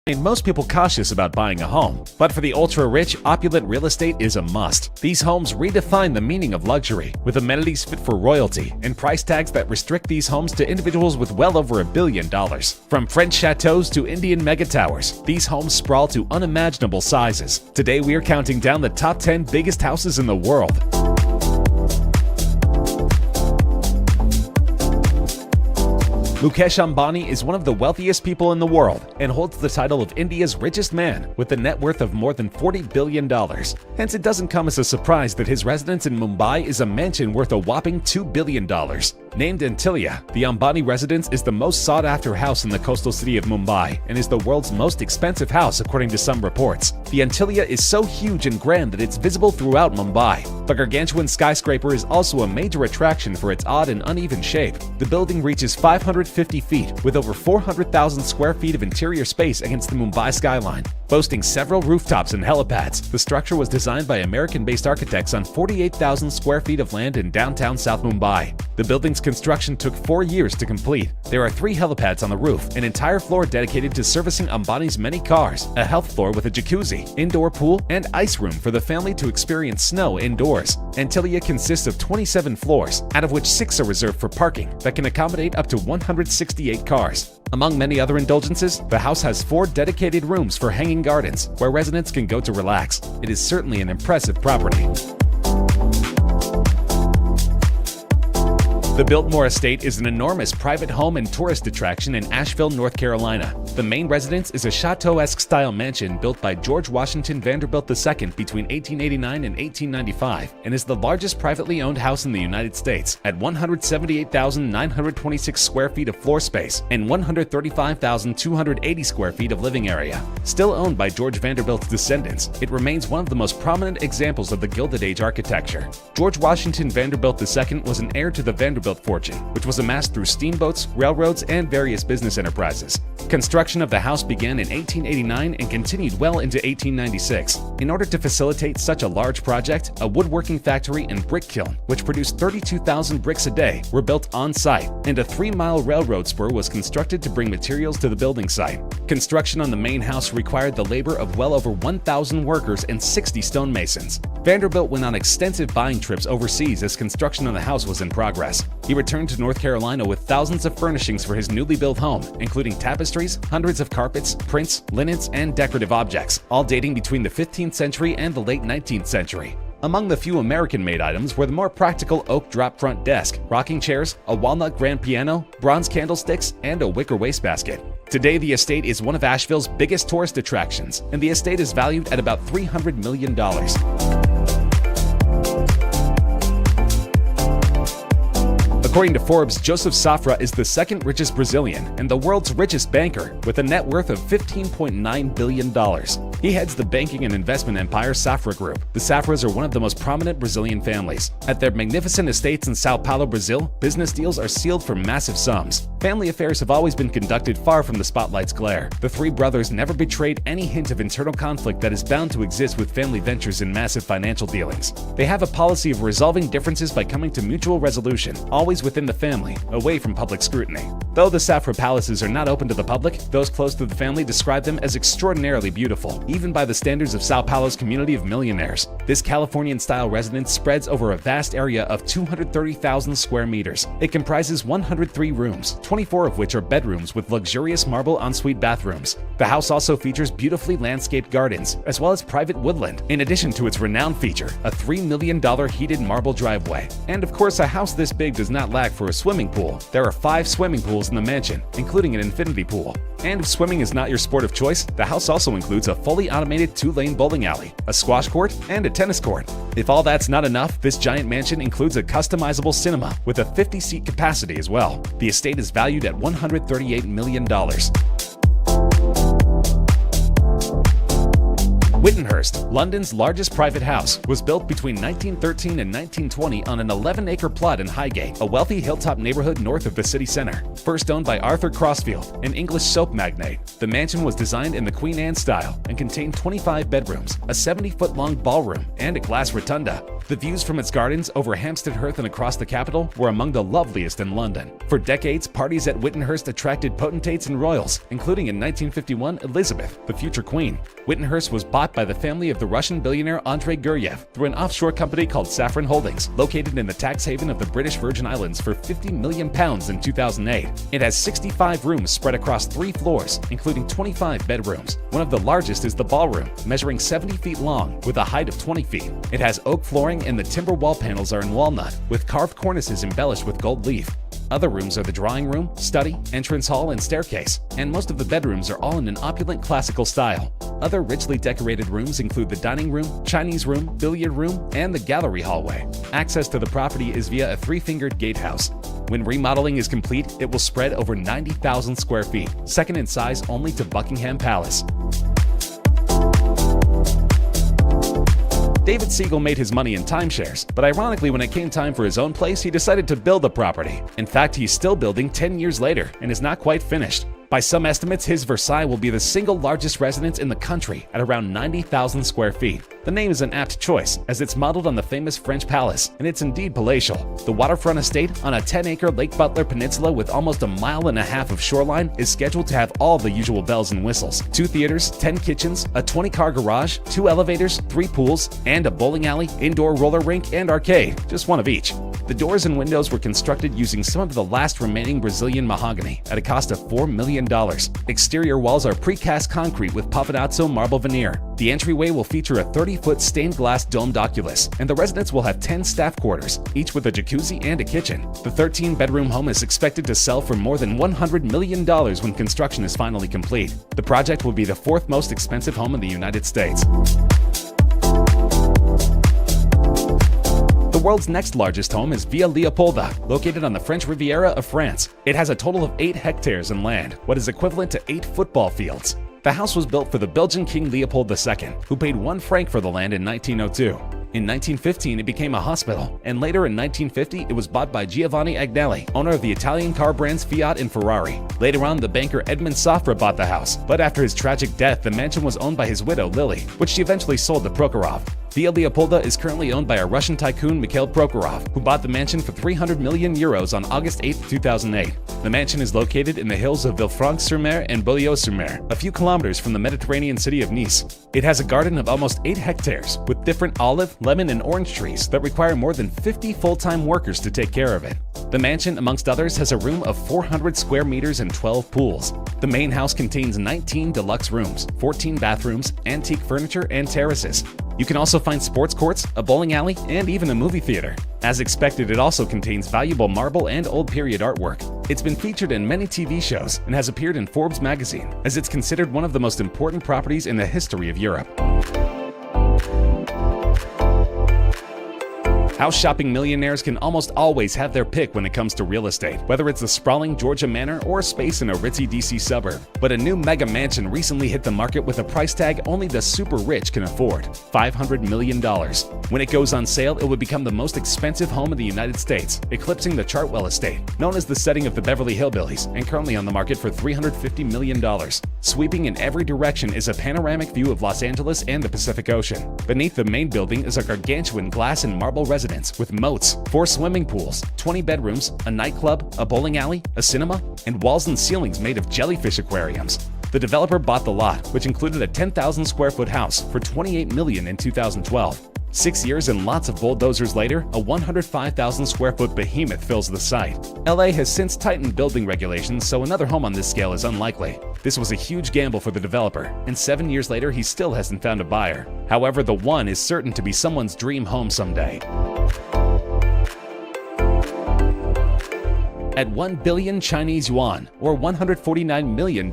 made most people cautious about buying a home. But for the ultra-rich, opulent real estate is a must. These homes redefine the meaning of luxury, with amenities fit for royalty and price tags that restrict these homes to individuals with well over $1 billion. From French chateaus to Indian mega towers, these homes sprawl to unimaginable sizes. Today we are counting down the top 10 biggest houses in the world. Mukesh Ambani is one of the wealthiest people in the world and holds the title of India's richest man with a net worth of more than $40 billion. Hence, it doesn't come as a surprise that his residence in Mumbai is a mansion worth a whopping $2 billion. Named Antilia, the Ambani residence is the most sought-after house in the coastal city of Mumbai and is the world's most expensive house according to some reports. The Antilia is so huge and grand that it's visible throughout Mumbai. The gargantuan skyscraper is also a major attraction for its odd and uneven shape. The building reaches 550 feet with over 400,000 square feet of interior space against the Mumbai skyline. Boasting several rooftops and helipads, the structure was designed by American-based architects on 48,000 square feet of land in downtown South Mumbai. The building's construction took 4 years to complete. There are 3 helipads on the roof, an entire floor dedicated to servicing Ambani's many cars, a health floor with a jacuzzi, indoor pool, and ice room for the family to experience snow indoors. Antilia consists of 27 floors, out of which 6 are reserved for parking that can accommodate up to 168 cars. Among many other indulgences, the house has 4 dedicated rooms for hanging gardens, where residents can go to relax. It is certainly an impressive property. The Biltmore Estate is an enormous private home and tourist attraction in Asheville, North Carolina. The main residence is a chateau-esque style mansion built by George Washington Vanderbilt II between 1889 and 1895 and is the largest privately owned house in the United States at 178,926 square feet of floor space and 135,280 square feet of living area. Still owned by George Vanderbilt's descendants, it remains one of the most prominent examples of the Gilded Age architecture. George Washington Vanderbilt II was an heir to the Vanderbilt fortune, which was amassed through steamboats, railroads, and various business enterprises. Construction of the house began in 1889 and continued well into 1896. In order to facilitate such a large project, a woodworking factory and brick kiln, which produced 32,000 bricks a day, were built on-site, and a 3-mile railroad spur was constructed to bring materials to the building site. Construction on the main house required the labor of well over 1,000 workers and 60 stonemasons. Vanderbilt went on extensive buying trips overseas as construction on the house was in progress. He returned to North Carolina with thousands of furnishings for his newly built home, including tapestries, hundreds of carpets, prints, linens, and decorative objects, all dating between the 15th century and the late 19th century. Among the few American-made items were the more practical oak drop-front desk, rocking chairs, a walnut grand piano, bronze candlesticks, and a wicker wastebasket. Today, the estate is one of Asheville's biggest tourist attractions, and the estate is valued at about $300 million. According to Forbes, Joseph Safra is the second richest Brazilian and the world's richest banker, with a net worth of $15.9 billion. He heads the banking and investment empire Safra Group. The Safras are one of the most prominent Brazilian families. At their magnificent estates in Sao Paulo, Brazil, business deals are sealed for massive sums. Family affairs have always been conducted far from the spotlight's glare. The 3 brothers never betrayed any hint of internal conflict that is bound to exist with family ventures and massive financial dealings. They have a policy of resolving differences by coming to mutual resolution, always within the family, away from public scrutiny. Though the Safra palaces are not open to the public, those close to the family describe them as extraordinarily beautiful, even by the standards of Sao Paulo's community of millionaires. This Californian-style residence spreads over a vast area of 230,000 square meters. It comprises 103 rooms, 24 of which are bedrooms with luxurious marble ensuite bathrooms. The house also features beautifully landscaped gardens, as well as private woodland, in addition to its renowned feature, a $3 million heated marble driveway. And of course, a house this big does not lack for a swimming pool. There are 5 swimming pools in the mansion, including an infinity pool. And if swimming is not your sport of choice, the house also includes a fully automated 2-lane bowling alley, a squash court, and a tennis court. If all that's not enough, this giant mansion includes a customizable cinema with a 50-seat capacity as well. The estate is valued at $138 million. Whittenhurst, London's largest private house, was built between 1913 and 1920 on an 11-acre plot in Highgate, a wealthy hilltop neighborhood north of the city center. First owned by Arthur Crossfield, an English soap magnate, the mansion was designed in the Queen Anne style and contained 25 bedrooms, a 70-foot-long ballroom, and a glass rotunda. The views from its gardens over Hampstead Heath and across the capital were among the loveliest in London. For decades, parties at Whittenhurst attracted potentates and royals, including in 1951 Elizabeth, the future queen. Whittenhurst was bought by the family of the Russian billionaire Andrei Guryev through an offshore company called Saffron Holdings, located in the tax haven of the British Virgin Islands for £50 million in 2008. It has 65 rooms spread across 3 floors, including 25 bedrooms. One of the largest is the ballroom, measuring 70 feet long with a height of 20 feet. It has oak flooring and the timber wall panels are in walnut, with carved cornices embellished with gold leaf. Other rooms are the drawing room, study, entrance hall, and staircase, and most of the bedrooms are all in an opulent classical style. Other richly decorated rooms include the dining room, Chinese room, billiard room, and the gallery hallway. Access to the property is via a 3-fingered gatehouse. When remodeling is complete, it will spread over 90,000 square feet, second in size only to Buckingham Palace. David Siegel made his money in timeshares, but ironically, when it came time for his own place, he decided to build the property. In fact, he's still building 10 years later and is not quite finished. By some estimates, his Versailles will be the single largest residence in the country at around 90,000 square feet. The name is an apt choice, as it's modeled on the famous French palace, and it's indeed palatial. The waterfront estate on a 10-acre Lake Butler peninsula with almost 1.5 miles of shoreline is scheduled to have all the usual bells and whistles. 2 theaters, 10 kitchens, a 20-car garage, 2 elevators, 3 pools, and a bowling alley, indoor roller rink, and arcade, just one of each. The doors and windows were constructed using some of the last remaining Brazilian mahogany at a cost of $4 million. Exterior walls are precast concrete with Pavonazzo marble veneer. The entryway will feature a 30-foot stained glass domed oculus, and the residence will have 10 staff quarters, each with a jacuzzi and a kitchen. The 13-bedroom home is expected to sell for more than $100 million when construction is finally complete. The project will be the 4th most expensive home in the United States. The world's next largest home is Villa Leopolda, located on the French Riviera of France. It has a total of 8 hectares in land, what is equivalent to 8 football fields. The house was built for the Belgian King Leopold II, who paid 1 franc for the land in 1902. In 1915, it became a hospital, and later in 1950, it was bought by Giovanni Agnelli, owner of the Italian car brands Fiat and Ferrari. Later on, the banker Edmond Safra bought the house, but after his tragic death, the mansion was owned by his widow, Lily, which she eventually sold to Prokhorov. Villa Leopolda is currently owned by a Russian tycoon, Mikhail Prokhorov, who bought the mansion for €300 million on August 8, 2008. The mansion is located in the hills of Villefranche-sur-Mer and Beaulieu-sur-Mer, a few kilometers from the Mediterranean city of Nice. It has a garden of almost 8 hectares, with different olive, lemon, and orange trees that require more than 50 full-time workers to take care of it. The mansion, amongst others, has a room of 400 square meters and 12 pools. The main house contains 19 deluxe rooms, 14 bathrooms, antique furniture, and terraces. You can also find sports courts, a bowling alley, and even a movie theater. As expected, it also contains valuable marble and old period artwork. It's been featured in many TV shows and has appeared in Forbes magazine, as it's considered one of the most important properties in the history of Europe. House shopping millionaires can almost always have their pick when it comes to real estate, whether it's a sprawling Georgia manor or a space in a ritzy DC suburb. But a new mega mansion recently hit the market with a price tag only the super rich can afford, $500 million. When it goes on sale, it would become the most expensive home in the United States, eclipsing the Chartwell estate, known as the setting of the Beverly Hillbillies, and currently on the market for $350 million. Sweeping in every direction is a panoramic view of Los Angeles and the Pacific Ocean. Beneath the main building is a gargantuan glass and marble residence with moats, 4 swimming pools, 20 bedrooms, a nightclub, a bowling alley, a cinema, and walls and ceilings made of jellyfish aquariums. The developer bought the lot, which included a 10,000 square foot house, for $28 million in 2012. 6 years and lots of bulldozers later, a 105,000 square foot behemoth fills the site. LA has since tightened building regulations, so another home on this scale is unlikely. This was a huge gamble for the developer, and 7 years later he still hasn't found a buyer. However, the one is certain to be someone's dream home someday. At 1 billion Chinese yuan, or $149 million,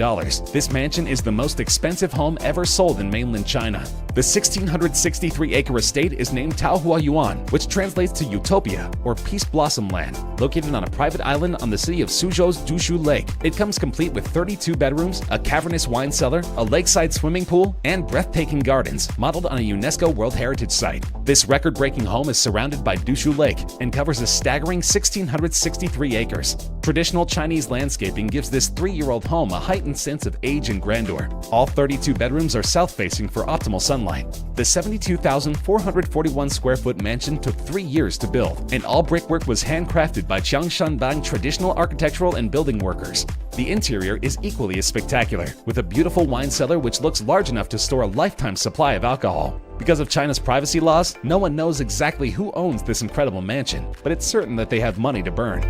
this mansion is the most expensive home ever sold in mainland China. The 1,663-acre estate is named Taohua Yuan, which translates to Utopia, or Peace Blossom Land. Located on a private island on the city of Suzhou's Dushu Lake, it comes complete with 32 bedrooms, a cavernous wine cellar, a lakeside swimming pool, and breathtaking gardens, modeled on a UNESCO World Heritage Site. This record-breaking home is surrounded by Dushu Lake and covers a staggering 1,663 acres. Traditional Chinese landscaping gives this 3-year-old home a heightened sense of age and grandeur. All 32 bedrooms are south-facing for optimal sunlight. The 72,441 square foot mansion took 3 years to build, and all brickwork was handcrafted by Qiangshanbang traditional architectural and building workers. The interior is equally as spectacular, with a beautiful wine cellar which looks large enough to store a lifetime supply of alcohol. Because of China's privacy laws, no one knows exactly who owns this incredible mansion, but it's certain that they have money to burn.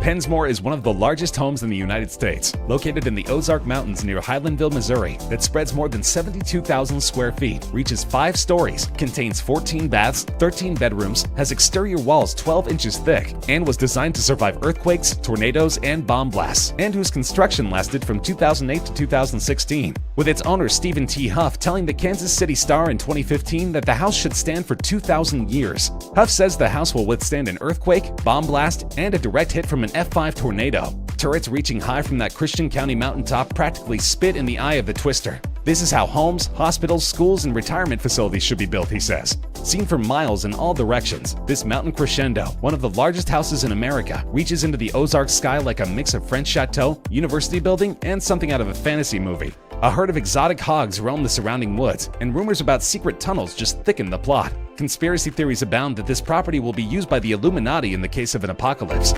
Pensmore is one of the largest homes in the United States, located in the Ozark Mountains near Highlandville, Missouri, that spreads more than 72,000 square feet, reaches 5 stories, contains 14 baths, 13 bedrooms, has exterior walls 12 inches thick, and was designed to survive earthquakes, tornadoes, and bomb blasts, and whose construction lasted from 2008 to 2016. With its owner Stephen T. Huff telling the Kansas City Star in 2015 that the house should stand for 2,000 years. Huff says the house will withstand an earthquake, bomb blast, and a direct hit from an F5 tornado. Turrets reaching high from that Christian County mountaintop practically spit in the eye of the twister. This is how homes, hospitals, schools, and retirement facilities should be built, he says. Seen for miles in all directions, this mountain crescendo, one of the largest houses in America, reaches into the Ozark sky like a mix of French chateau, university building, and something out of a fantasy movie. A herd of exotic hogs roam the surrounding woods, and rumors about secret tunnels just thicken the plot. Conspiracy theories abound that this property will be used by the Illuminati in the case of an apocalypse.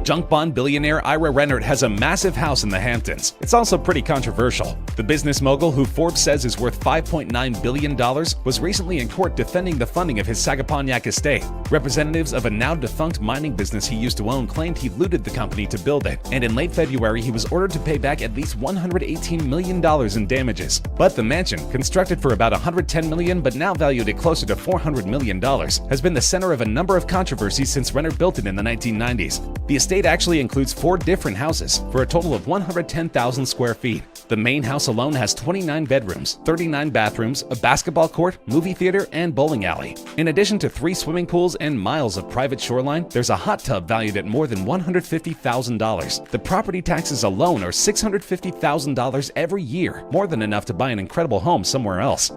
Junk bond billionaire Ira Rennert has a massive house in the Hamptons. It's also pretty controversial. The business mogul, who Forbes says is worth $5.9 billion, was recently in court defending the funding of his Sagaponyak estate. Representatives of a now-defunct mining business he used to own claimed he looted the company to build it, and in late February he was ordered to pay back at least $118 million in damages. But the mansion, constructed for about $110 million but now valued at closer to $400 million, has been the center of a number of controversies since Rennert built it in the 1990s. The estate actually includes 4 different houses for a total of 110,000 square feet. The main house alone has 29 bedrooms, 39 bathrooms, a basketball court, movie theater, and bowling alley. In addition to 3 swimming pools and miles of private shoreline, there's a hot tub valued at more than $150,000. The property taxes alone are $650,000 every year, more than enough to buy an incredible home somewhere else.